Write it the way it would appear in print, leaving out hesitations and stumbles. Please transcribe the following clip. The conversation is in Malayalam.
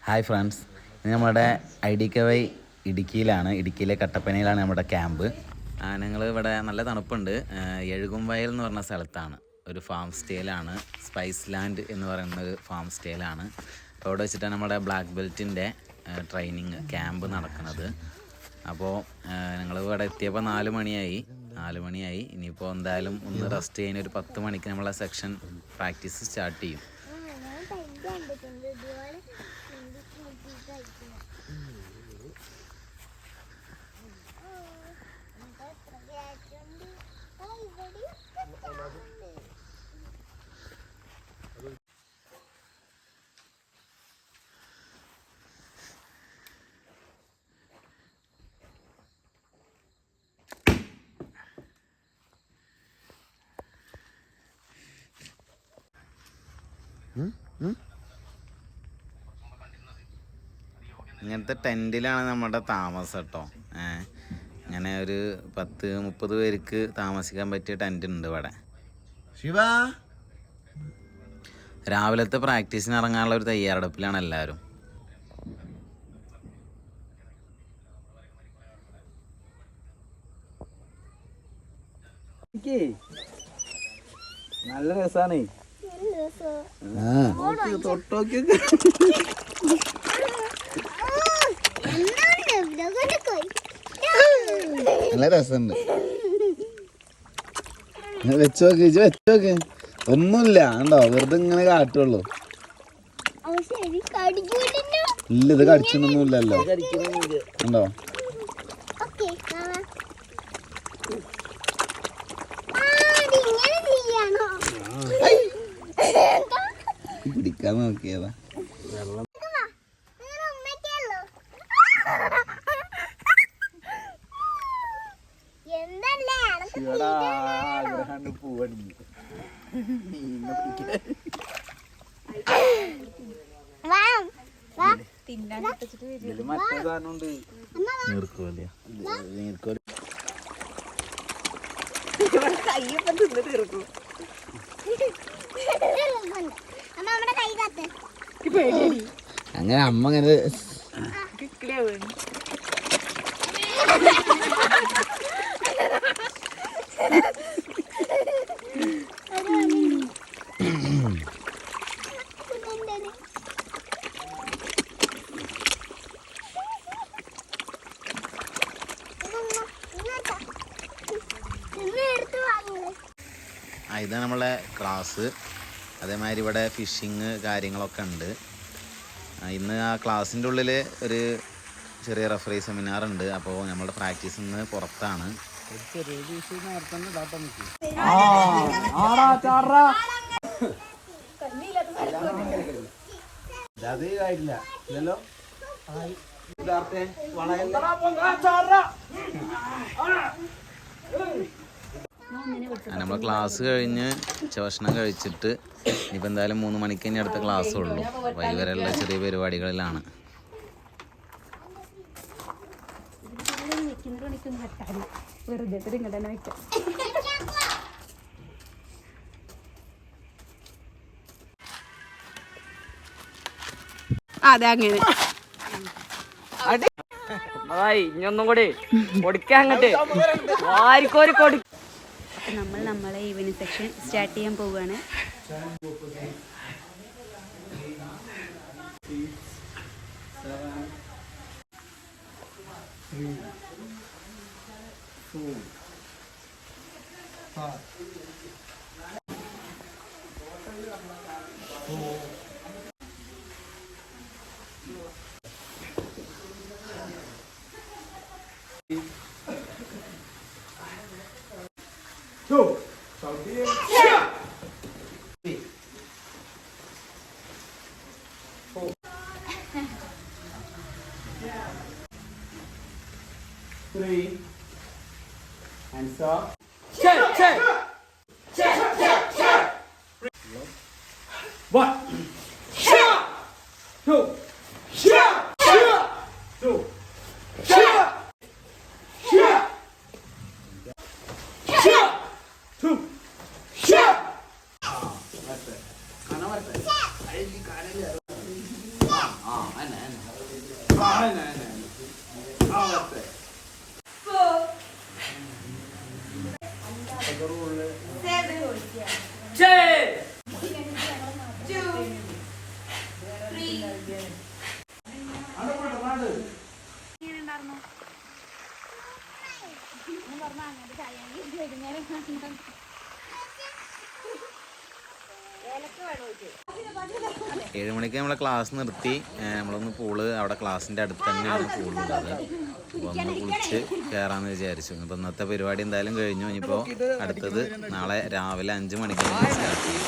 ഹായ് ഫ്രണ്ട്സ്, ഇത് നമ്മുടെ IDKY ഇടുക്കിയിലെ കട്ടപ്പനയിലാണ് നമ്മുടെ ക്യാമ്പ്. ഞങ്ങൾ ഇവിടെ നല്ല തണുപ്പുണ്ട്. എഴുകുംവയൽ എന്ന് പറഞ്ഞ സ്ഥലത്താണ്, ഒരു ഫാം സ്റ്റേയിലാണ്. സ്പൈസ് ലാൻഡ് എന്ന് പറയുന്ന ഒരു ഫാം സ്റ്റേയിലാണ്. അപ്പോൾ അവിടെ വെച്ചിട്ടാണ് നമ്മുടെ ബ്ലാക്ക് ബെൽറ്റിൻ്റെ ട്രെയിനിങ് ക്യാമ്പ് നടക്കുന്നത്. അപ്പോൾ ഞങ്ങൾ ഇവിടെ എത്തിയപ്പോൾ 4 മണിയായി. ഇനിയിപ്പോൾ എന്തായാലും ഒന്ന് റെസ്റ്റ് ചെയ്യുന്ന ഒരു 10 മണിക്ക് നമ്മളെ സെക്ഷൻ പ്രാക്ടീസ് സ്റ്റാർട്ട് ചെയ്യും. ഇങ്ങനത്തെ ടെൻറ്റിലാണ് നമ്മുടെ താമസം കേട്ടോ. ഇങ്ങനെ ഒരു 10-30 പേർക്ക് താമസിക്കാൻ പറ്റിയ ടെൻറ്റ് ഉണ്ട് ഇവിടെ. രാവിലത്തെ പ്രാക്ടീസിന് ഇറങ്ങാനുള്ള ഒരു തയ്യാറെടുപ്പിലാണ് എല്ലാവരും. നല്ല രസാണ്. തൊട്ടോക്കി നല്ല രസമുണ്ട്. വെച്ചോക്ക് ഒന്നുമില്ല കണ്ടോ, വെറുതെ ഇങ്ങനെ കാട്ടുള്ളൂ. ഇല്ല, ഇത് കടിച്ചൊന്നുമില്ലല്ലോ കണ്ടോ. പിടിക്കാൻ നോക്കിയതാ. അങ്ങനെ അമ്മ അങ്ങനെ ഇതാണ് നമ്മളെ ക്ലാസ്. അതേമാതിരി ഇവിടെ ഫിഷിങ് കാര്യങ്ങളൊക്കെ ഉണ്ട്. ഇന്ന് ആ ക്ലാസ്സിൻ്റെ ഉള്ളിൽ ഒരു ചെറിയ റഫറി സെമിനാർ ഉണ്ട്. അപ്പോൾ നമ്മളുടെ പ്രാക്ടീസ് ഇന്ന് പുറത്താണ്. നമ്മൾ ക്ലാസ് കഴിഞ്ഞ് ഭക്ഷണം കഴിച്ചിട്ട് ഇനിയിപ്പോൾ എന്തായാലും 3 മണിക്ക് ഇനി അടുത്ത ക്ലാസ് ഉള്ളൂ. വൈകുന്നേരമുള്ള ചെറിയ പരിപാടികളിലാണ്. അതെ, അങ്ങനെ ഇനിയൊന്നും കൂടി കൊടുക്കാൻ അങ്ങോട്ട് ആർക്കോരി കൊടു. നമ്മൾ നമ്മളെ ഈവനിങ് സെക്ഷൻ സ്റ്റാർട്ട് ചെയ്യാൻ പോവുകയാണ്. Hands up. Check. 1. 2. 2. ഏഴ് മണിക്ക് നമ്മളെ ക്ലാസ് നിർത്തി. നമ്മളൊന്ന് പൂള് അവിടെ ക്ലാസ്സിൻ്റെ അടുത്ത് തന്നെയാണ് പൂളുള്ളത്. അപ്പോൾ ഒന്ന് കുളിച്ച് കയറാമെന്ന് വിചാരിച്ചു. അപ്പോൾ ഇന്നത്തെ പരിപാടി എന്തായാലും കഴിഞ്ഞു. ഇനിയിപ്പോൾ അടുത്തത് നാളെ രാവിലെ 5 മണിക്ക് സ്റ്റാർട്ട് ചെയ്യും.